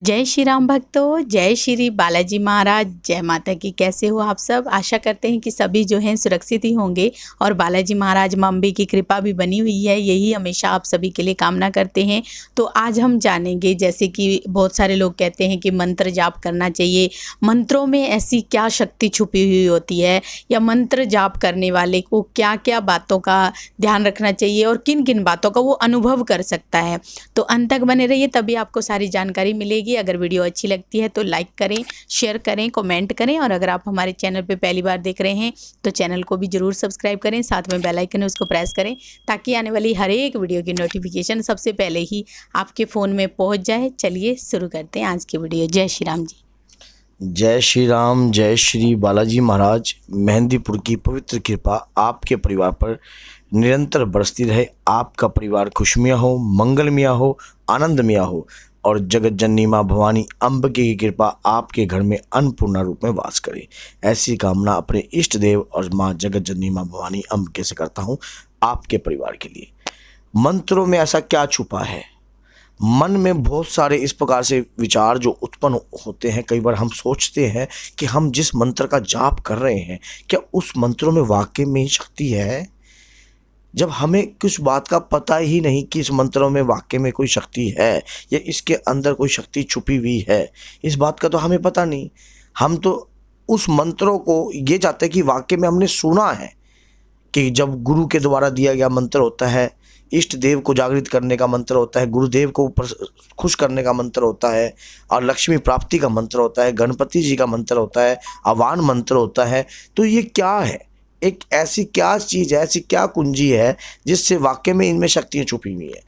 जय श्री राम भक्तों, जय श्री बालाजी महाराज, जय माता की। कैसे हो आप सब? आशा करते हैं कि सभी जो हैं सुरक्षित ही होंगे और बालाजी महाराज अम्बे की कृपा भी बनी हुई है, यही हमेशा आप सभी के लिए कामना करते हैं। तो आज हम जानेंगे, जैसे कि बहुत सारे लोग कहते हैं कि मंत्र जाप करना चाहिए, मंत्रों में ऐसी क्या शक्ति छुपी हुई होती है, या मंत्र जाप करने वाले को क्या क्या बातों का ध्यान रखना चाहिए और किन किन बातों का वो अनुभव कर सकता है। तो अंत तक बने रहिए, तभी आपको सारी जानकारी मिलेगी। अगर वीडियो अच्छी लगती है तो लाइक करें, शेयर करें, कमेंट करें, और अगर आप हमारे चैनल पे पहली बार देख रहे हैं तो चैनल को भी जरूर सब्सक्राइब करें, साथ में बेल आइकन है उसको प्रेस करें, ताकि आने वाली हर एक वीडियो की नोटिफिकेशन सबसे पहले ही आपके फ़ोन में पहुंच जाए। चलिए शुरू करते हैं आज की वीडियो। जय श्री राम जी। जय श्री राम, जय श्री बालाजी महाराज। मेहंदीपुर की पवित्र कृपा आपके परिवार पर निरंतर बरसती रहे। आपका परिवार खुशमिया हो, मंगलमय हो, आनंदमय हो, और जगत जननी माँ भवानी अम्बे की कृपा आपके घर में अन्नपूर्णा रूप में वास करे। ऐसी कामना अपने इष्ट देव और माँ जगत जननी माँ भवानी अम्बे से करता हूँ आपके परिवार के लिए। मंत्रों में ऐसा क्या छुपा है? मन में बहुत सारे इस प्रकार से विचार जो उत्पन्न होते हैं। कई बार हम सोचते हैं कि हम जिस मंत्र का जाप कर रहे हैं, क्या उस मंत्रों में वाकई में ही शक्ति है? जब हमें कुछ बात का पता ही नहीं कि इस मंत्रों में वाकई में कोई शक्ति है या इसके अंदर कोई शक्ति छुपी हुई है, इस बात का तो हमें पता नहीं। हम तो उस मंत्रों को ये चाहते हैं कि वाकई में हमने सुना है कि जब गुरु के द्वारा दिया गया मंत्र होता है, इष्ट देव को जागृत करने का मंत्र होता है, गुरुदेव को ऊपर खुश करने का मंत्र होता है, और लक्ष्मी प्राप्ति का मंत्र होता है, गणपति जी का मंत्र होता है, आह्वान मंत्र होता है। तो ये क्या है? एक ऐसी क्या चीज़ है, ऐसी क्या कुंजी है जिससे वाकई में इनमें शक्तियाँ छुपी हुई हैं?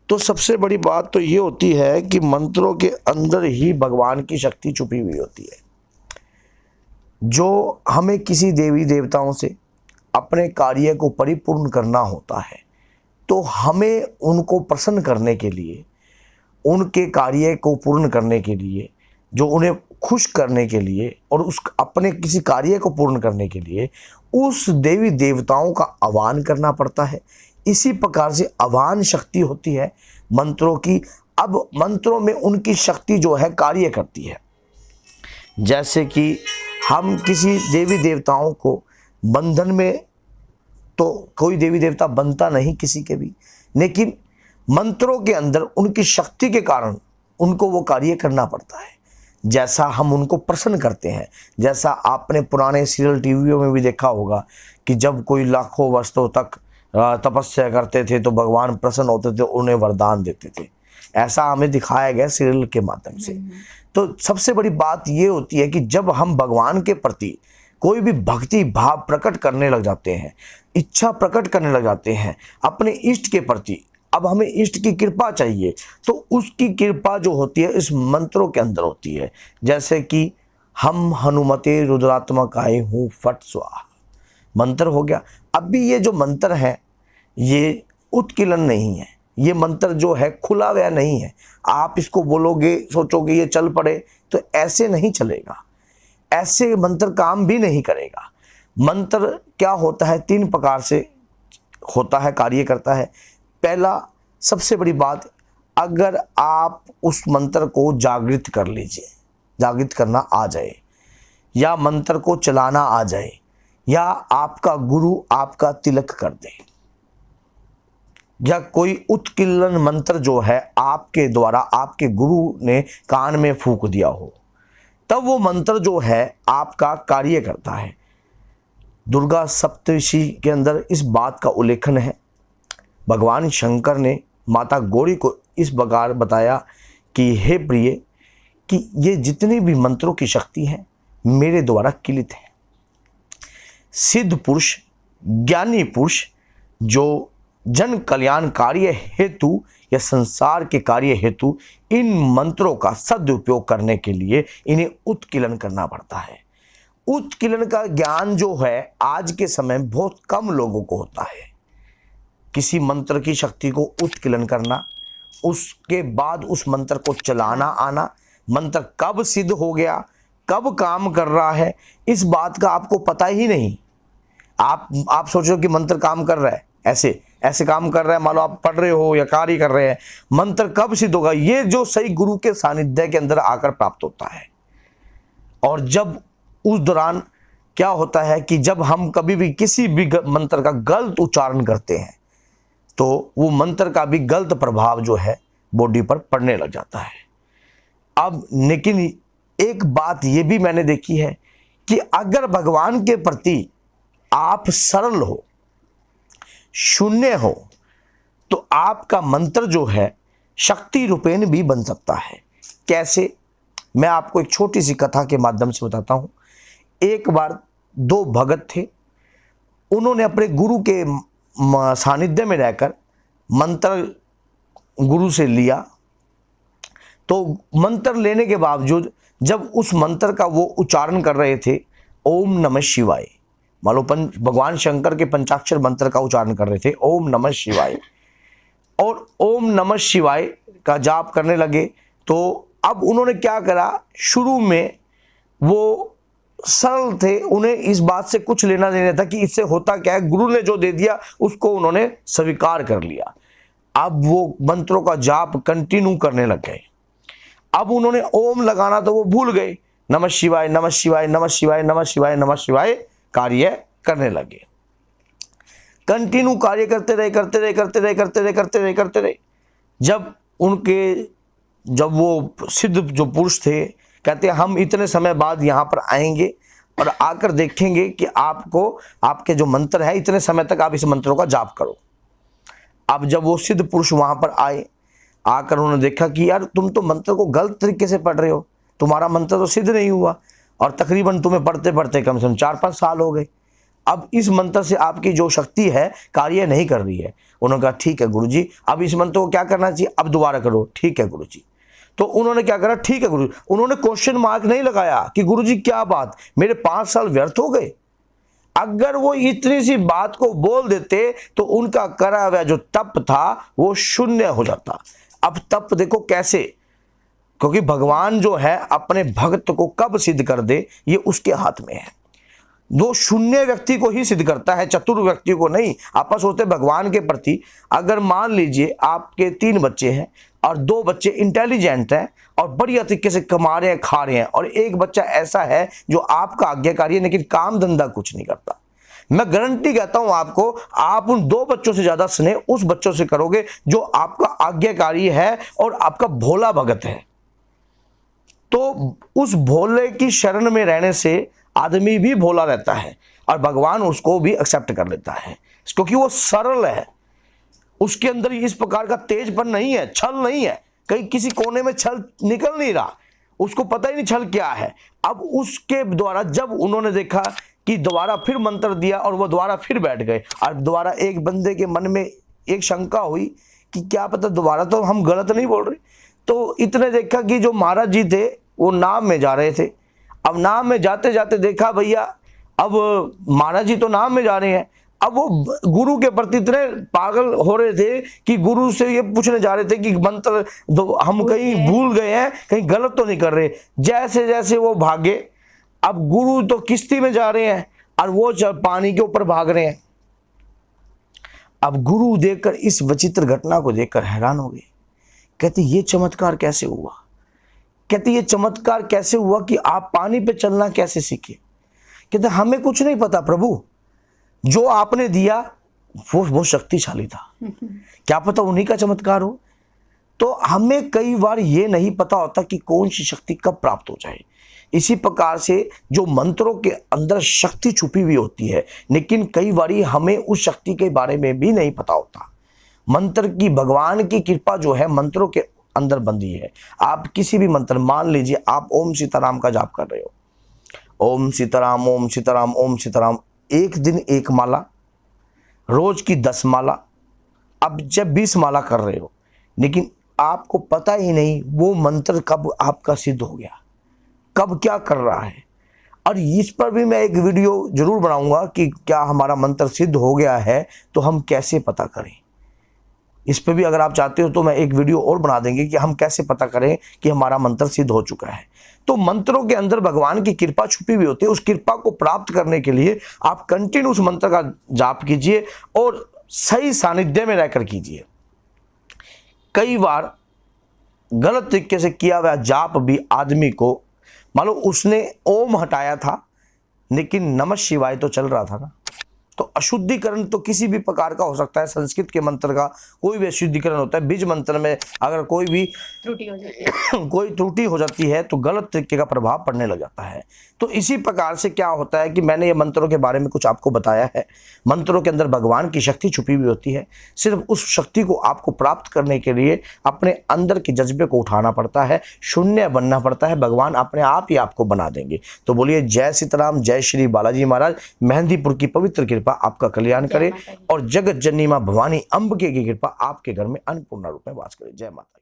तो सबसे बड़ी बात तो ये होती है कि मंत्रों के अंदर ही भगवान की शक्ति छुपी हुई होती है, जो हमें किसी देवी देवताओं से अपने कार्य को परिपूर्ण करना होता है। तो हमें उनको प्रसन्न करने के लिए, उनके कार्य को पूर्ण करने के लिए, जो उन्हें खुश करने के लिए और उस अपने किसी कार्य को पूर्ण करने के लिए उस देवी देवताओं का आह्वान करना पड़ता है। इसी प्रकार से आह्वान शक्ति होती है मंत्रों की। अब मंत्रों में उनकी शक्ति जो है कार्य करती है। जैसे कि हम किसी देवी देवताओं को बंधन में, तो कोई देवी देवता बनता नहीं किसी के भी, लेकिन मंत्रों के अंदर उनकी शक्ति के कारण उनको वो कार्य करना पड़ता है। जैसा हम उनको प्रसन्न करते हैं, जैसा आपने पुराने सीरियल टीवियों में भी देखा होगा कि जब कोई लाखों वर्षों तक तपस्या करते थे तो भगवान प्रसन्न होते थे, उन्हें वरदान देते थे। ऐसा हमें दिखाया गया सीरियल के माध्यम से। तो सबसे बड़ी बात ये होती है कि जब हम भगवान के प्रति कोई भी भक्ति भाव प्रकट करने लग जाते हैं, इच्छा प्रकट करने लग जाते हैं अपने इष्ट के प्रति, अब हमें इष्ट की कृपा चाहिए, तो उसकी कृपा जो होती है इस मंत्रों के अंदर होती है। जैसे कि हम हनुमते रुद्रात्मकाय हूँ फट स्वाहा मंत्र हो गया। अब भी ये जो मंत्र है ये उत्कीलन नहीं है, ये मंत्र जो है खुला हुआ नहीं है। आप इसको बोलोगे, सोचोगे ये चल पड़े, तो ऐसे नहीं चलेगा, ऐसे मंत्र काम भी नहीं करेगा। मंत्र क्या होता है, 3 प्रकार से होता है, कार्य करता है। पहला सबसे बड़ी बात, अगर आप उस मंत्र को जागृत कर लीजिए, जागृत करना आ जाए, या मंत्र को चलाना आ जाए, या आपका गुरु आपका तिलक कर दे, या कोई उत्कीलन मंत्र जो है आपके द्वारा आपके गुरु ने कान में फूंक दिया हो, तब वो मंत्र जो है आपका कार्य करता है। दुर्गा सप्तशती के अंदर इस बात का उल्लेखन है। भगवान शंकर ने माता गौरी को इस प्रकार बताया कि हे प्रिय, कि ये जितनी भी मंत्रों की शक्ति है मेरे द्वारा किलित है। सिद्ध पुरुष, ज्ञानी पुरुष, जो जन कल्याण कार्य हेतु या संसार के कार्य हेतु इन मंत्रों का सदुपयोग करने के लिए इन्हें उत्कीलन करना पड़ता है। उत्कीलन का ज्ञान जो है आज के समय में बहुत कम लोगों को होता है। किसी मंत्र की शक्ति को उत्कीलन करना, उसके बाद उस मंत्र को चलाना आना, मंत्र कब सिद्ध हो गया, कब काम कर रहा है, इस बात का आपको पता ही नहीं। आप सोचो कि मंत्र काम कर रहा है ऐसे, ऐसे काम कर रहा है, मान लो आप पढ़ रहे हो या कार्य कर रहे हैं, मंत्र कब सिद्ध होगा? ये जो सही गुरु के सानिध्य के अंदर आकर प्राप्त होता है। और जब उस दौरान क्या होता है कि जब हम कभी भी किसी भी मंत्र का गलत उच्चारण करते हैं तो वो मंत्र का भी गलत प्रभाव जो है बॉडी पर पड़ने लग जाता है। अब लेकिन एक बात ये भी मैंने देखी है कि अगर भगवान के प्रति आप सरल हो, शून्य हो, तो आपका मंत्र जो है शक्ति रूपेण भी बन सकता है। कैसे? मैं आपको एक छोटी सी कथा के माध्यम से बताता हूं। एक बार दो भगत थे, उन्होंने अपने गुरु के सानिध्य में रहकर मंत्र गुरु से लिया। तो मंत्र लेने के बावजूद जब उस मंत्र का वो उच्चारण कर रहे थे, ओम नमः शिवाय, मान लो भगवान शंकर के पंचाक्षर मंत्र का उच्चारण कर रहे थे, ओम नमः शिवाय, और ओम नमः शिवाय का जाप करने लगे। तो अब उन्होंने क्या करा, शुरू में वो सरल थे, उन्हें इस बात से कुछ लेना देना था कि इससे होता क्या है, गुरु ने जो दे दिया उसको उन्होंने स्वीकार कर लिया। अब वो मंत्रों का जाप कंटिन्यू करने लग गए। अब उन्होंने ओम लगाना तो वो भूल गए, नमः शिवाय नमः शिवाय नमः शिवाय नमः शिवाय नमः शिवाय कार्य करने लगे। कंटिन्यू कार्य करते रहे। जब वो सिद्ध जो पुरुष थे कहते हैं हम इतने समय बाद यहाँ पर आएंगे और आकर देखेंगे कि आपके जो मंत्र है इतने समय तक आप इस मंत्रों का जाप करो। अब जब वो सिद्ध पुरुष वहाँ पर आए, आकर उन्होंने देखा कि यार तुम तो मंत्र को गलत तरीके से पढ़ रहे हो, तुम्हारा मंत्र तो सिद्ध नहीं हुआ, और तकरीबन तुम्हें पढ़ते पढ़ते कम से कम 4-5 साल हो गए। अब इस मंत्र से आपकी जो शक्ति है कार्य नहीं कर रही है। उन्होंने कहा ठीक है गुरुजी, अब इस मंत्र को क्या करना चाहिए, अब दोबारा करो। ठीक है गुरुजी। तो उन्होंने क्या करा, ठीक है गुरु। उन्होंने क्वेश्चन मार्क नहीं लगाया कि गुरुजी क्या बात, मेरे 5 साल व्यर्थ हो गए। अगर वो इतनी सी बात को बोल देते तो उनका करा हुआ जो तप था वो शून्य हो जाता। अब तप देखो कैसे, क्योंकि भगवान जो है अपने भक्त को कब सिद्ध कर दे ये उसके हाथ में है। दो शून्य व्यक्ति को ही सिद्ध करता है, चतुर व्यक्ति को नहीं। आप सोचते भगवान के प्रति, अगर मान लीजिए आपके 3 बच्चे हैं और 2 बच्चे इंटेलिजेंट हैं और बढ़िया तरीके से कमा रहे हैं, खा रहे हैं, और एक बच्चा ऐसा है जो आपका आज्ञाकारी है लेकिन काम धंधा कुछ नहीं करता, मैं गारंटी कहता हूं आपको, आप उन 2 बच्चों से ज्यादा स्नेह उस बच्चों से करोगे जो आपका आज्ञाकारी है और आपका भोला भगत है। तो उस भोले की शरण में रहने से आदमी भी भोला रहता है और भगवान उसको भी एक्सेप्ट कर लेता है, क्योंकि वो सरल है। उसके अंदर इस प्रकार का तेजपन नहीं है, छल नहीं है, कहीं किसी कोने में छल निकल नहीं रहा, उसको पता ही नहीं छल क्या है। अब उसके द्वारा जब उन्होंने देखा कि दोबारा फिर मंत्र दिया और वो दोबारा फिर बैठ गए, और दोबारा एक बंदे के मन में एक शंका हुई कि क्या पता दोबारा तो हम गलत नहीं बोल रहे। तो इतने देखा कि जो महाराज जी थे वो नाम में जा रहे थे। अब नाम में जाते जाते देखा भैया अब महाराज जी तो नाम में जा रहे हैं, अब वो गुरु के प्रति इतने पागल हो रहे थे कि गुरु से ये पूछने जा रहे थे कि मंत्र हम कहीं भूल गए हैं, कहीं गलत तो नहीं कर रहे। जैसे जैसे वो भागे, अब गुरु तो किश्ती में जा रहे हैं और वो पानी के ऊपर भाग रहे हैं। अब गुरु देखकर इस विचित्र घटना को देखकर हैरान हो गए। कहते ये चमत्कार कैसे हुआ, कहते ये चमत्कार कैसे हुआ कि आप पानी पे चलना कैसे सीखे। कहते हमें कुछ नहीं पता प्रभु, जो आपने दिया वो शक्तिशाली था, क्या पता उन्हीं का चमत्कार हो। तो हमें कई बार ये नहीं पता होता कि कौन सी शक्ति कब प्राप्त हो जाए। इसी प्रकार से जो मंत्रों के अंदर शक्ति छुपी हुई होती है, लेकिन कई बार हमें उस शक्ति के बारे में भी नहीं पता होता। मंत्र की, भगवान की कृपा जो है मंत्रों के अंदर बंधी है। आप किसी भी मंत्र, मान लीजिए आप ओम सीताराम का जाप कर रहे हो, ओम सीताराम ओम सीताराम ओम सीताराम, एक दिन 1 माला, रोज की 10 माला, अब जब 20 माला कर रहे हो, लेकिन आपको पता ही नहीं वो मंत्र कब आपका सिद्ध हो गया, कब क्या कर रहा है। और इस पर भी मैं एक वीडियो जरूर बनाऊंगा कि क्या हमारा मंत्र सिद्ध हो गया है तो हम कैसे पता करें। इस पर भी अगर आप चाहते हो तो मैं एक वीडियो और बना देंगे कि हम कैसे पता करें कि हमारा मंत्र सिद्ध हो चुका है। तो मंत्रों के अंदर भगवान की कृपा छुपी हुई होती है। उस कृपा को प्राप्त करने के लिए आप कंटिन्यू उस मंत्र का जाप कीजिए और सही सानिध्य में रहकर कीजिए। कई बार गलत तरीके से किया हुआ जाप भी आदमी को, मान लो उसने ओम हटाया था लेकिन नमः शिवाय तो चल रहा था ना, तो अशुद्धिकरण तो किसी भी प्रकार का हो सकता है। संस्कृत के मंत्र का कोई भी अशुद्धिकरण होता है। बीज मंत्र में अगर कोई भी त्रुटि हो जाती है, कोई त्रुटि हो जाती है तो गलत तरीके का प्रभाव पड़ने लग जाता है। तो इसी प्रकार से क्या होता है कि मैंने ये मंत्रों के बारे में कुछ आपको बताया है। मंत्रों के अंदर भगवान की शक्ति छुपी हुई होती है। सिर्फ उस शक्ति को आपको प्राप्त करने के लिए अपने अंदर के जज्बे को उठाना पड़ता है, शून्य बनना पड़ता है। भगवान अपने आप ही आपको बना देंगे। तो बोलिए जय सीताराम, जय श्री बालाजी महाराज। मेहंदीपुर की पवित्र कृपा आपका कल्याण करे और जगत जननी मां भवानी अंब की कृपा आपके घर में अन्नपूर्णा रूप में वास करे। जय माता।